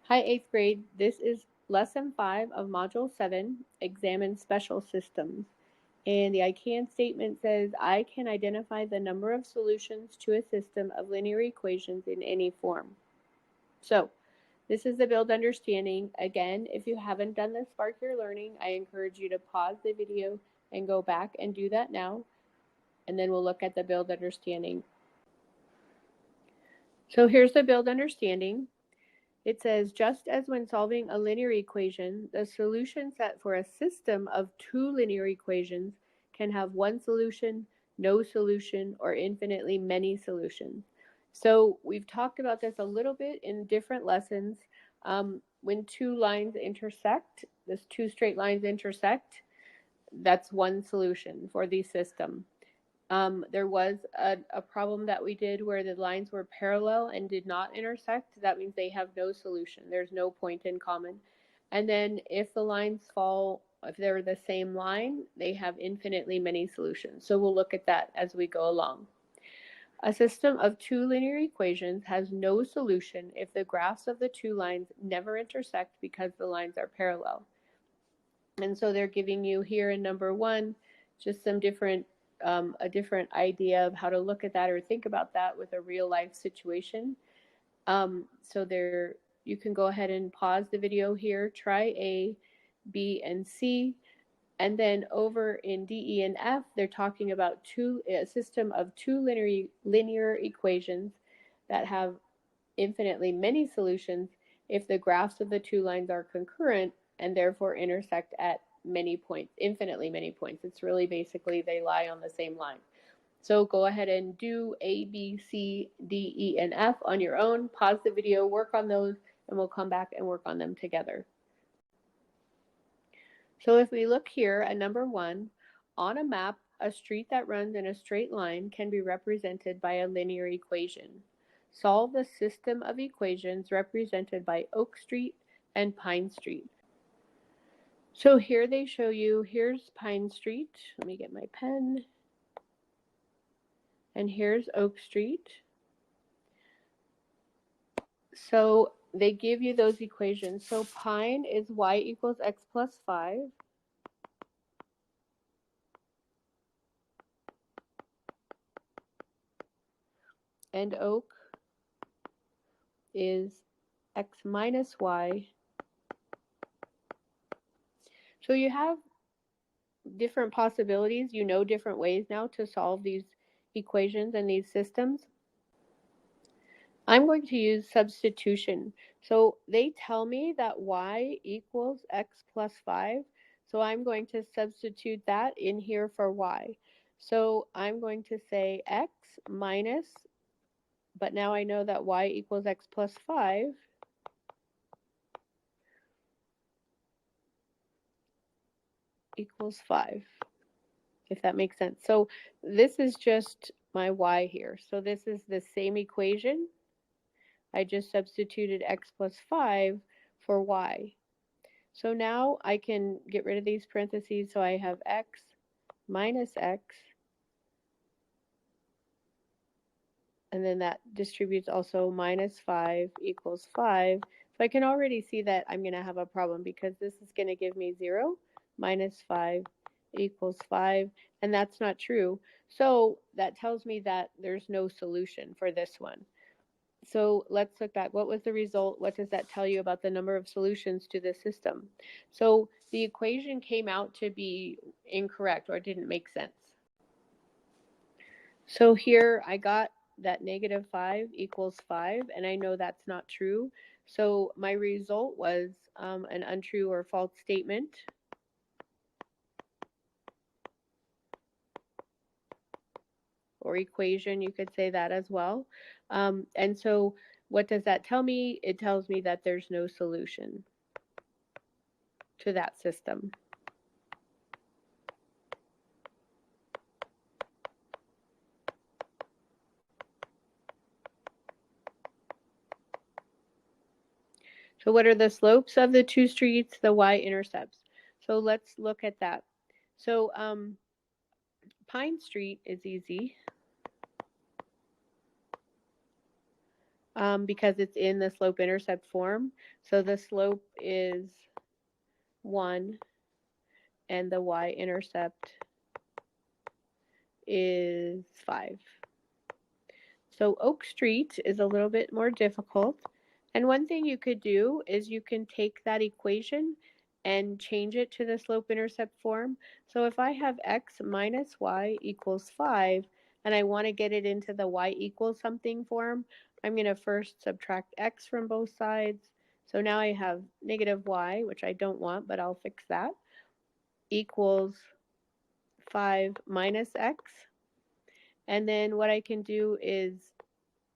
Hi, 8th grade. This is Lesson 5 of Module 7, Examine Special Systems. And the I can statement says, I can identify the number of solutions to a system of linear equations in any form. So, this is the build understanding. Again, if you haven't done this Spark Your Learning, I encourage you to pause the video and go back and do that now. And then we'll look at the build understanding. So here's the build understanding. It says, just as when solving a linear equation, the solution set for a system of two linear equations can have one solution, no solution, or infinitely many solutions. So we've talked about this a little bit in different lessons. When two lines intersect, these two straight lines intersect, that's one solution for the system. There was a problem that we did where the lines were parallel and did not intersect. That means they have no solution. There's no point in common. And then if the lines fall, if they're the same line, they have infinitely many solutions. So we'll look at that as we go along. A system of two linear equations has no solution if the graphs of the two lines never intersect because the lines are parallel. And so they're giving you here in number 1 just some different a different idea of how to look at that or think about that with a real life situation. So there, you can go ahead and pause the video here, try A, B, and C, and then over in D, E, and F, they're talking about a system of two linear equations that have infinitely many solutions if the graphs of the two lines are concurrent and therefore intersect at many points, infinitely many points. It's really basically they lie on the same line. So go ahead and do A, B, C, D, E, and F on your own. Pause the video, work on those, and we'll come back and work on them together. So if we look here at number 1, on a map, a street that runs in a straight line can be represented by a linear equation. Solve the system of equations represented by Oak Street and Pine Street. So here they show you, here's Pine Street. Let me get my pen. And here's Oak Street. So they give you those equations. So Pine is y equals x plus 5. And Oak is x minus y. So you have different possibilities. You know different ways now to solve these equations and these systems. I'm going to use substitution. So they tell me that y equals x plus 5. So I'm going to substitute that in here for y. So I'm going to say x minus, but now I know that y equals x plus 5. Equals 5, if that makes sense. So this is just my y here. So this is the same equation. I just substituted x plus 5 for y. So now I can get rid of these parentheses, so I have x minus x, and then that distributes also minus 5 equals 5. So I can already see that I'm going to have a problem because this is going to give me 0 minus 5 equals 5, and that's not true. So that tells me that there's no solution for this one. So let's look back. What was the result? What does that tell you about the number of solutions to this system? So the equation came out to be incorrect or didn't make sense. So here I got that negative 5 equals 5, and I know that's not true. So my result was an untrue or false statement. Or equation, you could say that as well. And so what does that tell me? It tells me that there's no solution to that system. So what are the slopes of the two streets? The y-intercepts. So let's look at that. So Pine Street is easy. because it's in the slope-intercept form. So the slope is 1 and the y-intercept is 5. So Oak Street is a little bit more difficult. And one thing you could do is you can take that equation and change it to the slope-intercept form. So if I have x minus y equals 5, and I want to get it into the y equals something form, I'm going to first subtract x from both sides. So now I have negative y, which I don't want, but I'll fix that, equals 5 minus x. And then what I can do is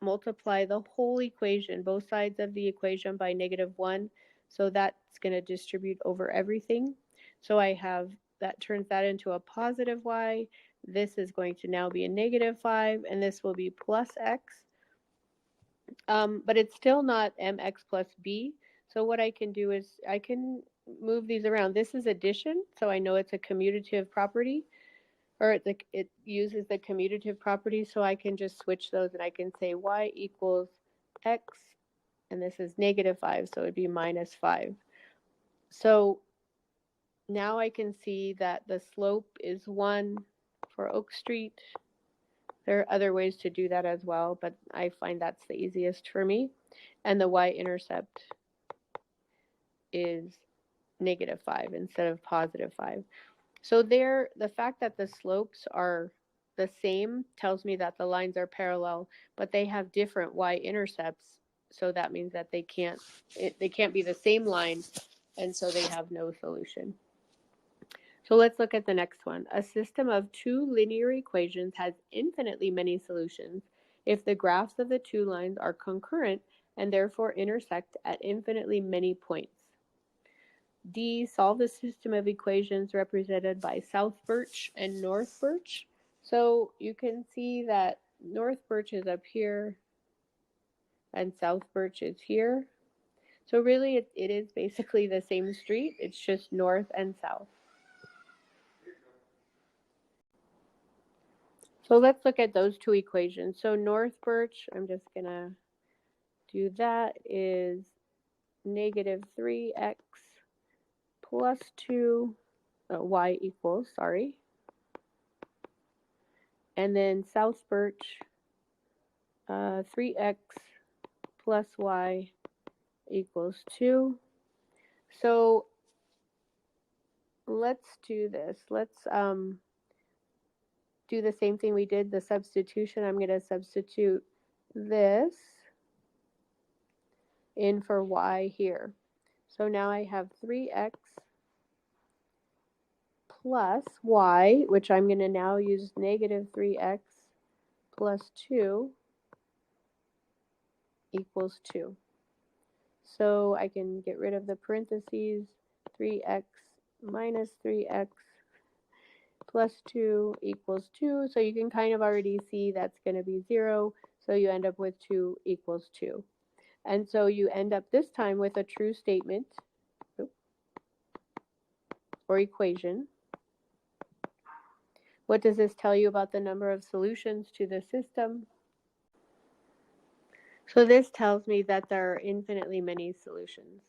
multiply the whole equation, both sides of the equation, by negative 1. So that's going to distribute over everything. So I have, that turns that into a positive y. This is going to now be a negative 5, and this will be plus x. But it's still not mx plus b. So what I can do is I can move these around. This is addition, so I know it's a commutative property, or it uses the commutative property, so I can just switch those and I can say y equals x, and this is negative 5, so it'd be minus 5. So now I can see that the slope is 1 for Oak Street. There are other ways to do that as well, but I find that's the easiest for me. And the y-intercept is negative 5 instead of positive 5. So there, the fact that the slopes are the same tells me that the lines are parallel, but they have different y-intercepts. So that means that they can't be the same line, and so they have no solution. So let's look at the next one. A system of two linear equations has infinitely many solutions if the graphs of the two lines are concurrent and therefore intersect at infinitely many points. D, solve the system of equations represented by South Birch and North Birch. So you can see that North Birch is up here and South Birch is here. So really it is basically the same street, it's just north and south. So let's look at those two equations. So North Birch, I'm just going to do that, is negative 3x plus 2, y equals, sorry. And then South Birch, 3x plus y equals 2. So let's do this. Let's do the same thing we did, the substitution. I'm going to substitute this in for y here. So now I have 3x plus y, which I'm going to now use negative 3x plus 2 equals 2. So I can get rid of the parentheses, 3x minus 3x plus 2 equals 2. So you can kind of already see that's going to be 0. So you end up with 2 equals 2. And so you end up this time with a true statement or equation. What does this tell you about the number of solutions to the system? So this tells me that there are infinitely many solutions.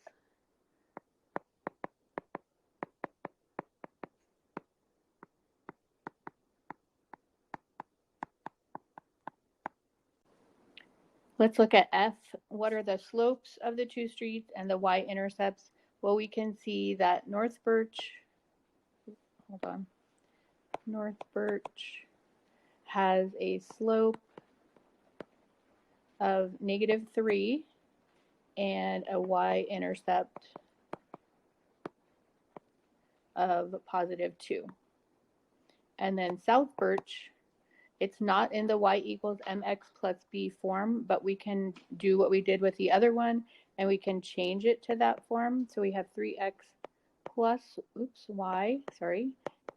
Let's look at F. What are the slopes of the two streets and the y-intercepts? Well, we can see that North Birch has a slope of negative 3 and a y-intercept of positive 2. And then South Birch, it's not in the y equals mx plus b form, but we can do what we did with the other one, and we can change it to that form. So we have 3x plus, y,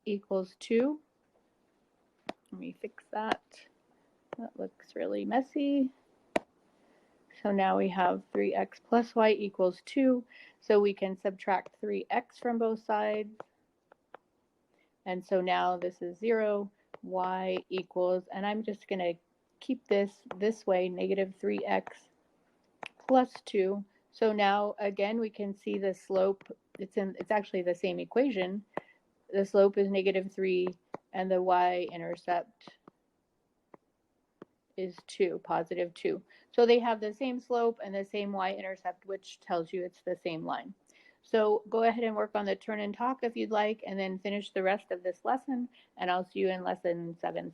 equals 2. Let me fix that. That looks really messy. So now we have 3x plus y equals 2. So we can subtract 3x from both sides. And so now this is 0, y equals, and I'm just going to keep this way, negative 3x plus 2. So now again we can see the slope. It's actually the same equation. The slope is negative 3 and the y-intercept is 2, positive 2. So they have the same slope and the same y-intercept, which tells you it's the same line. So go ahead and work on the turn and talk if you'd like, and then finish the rest of this lesson, and I'll see you in lesson 7-6.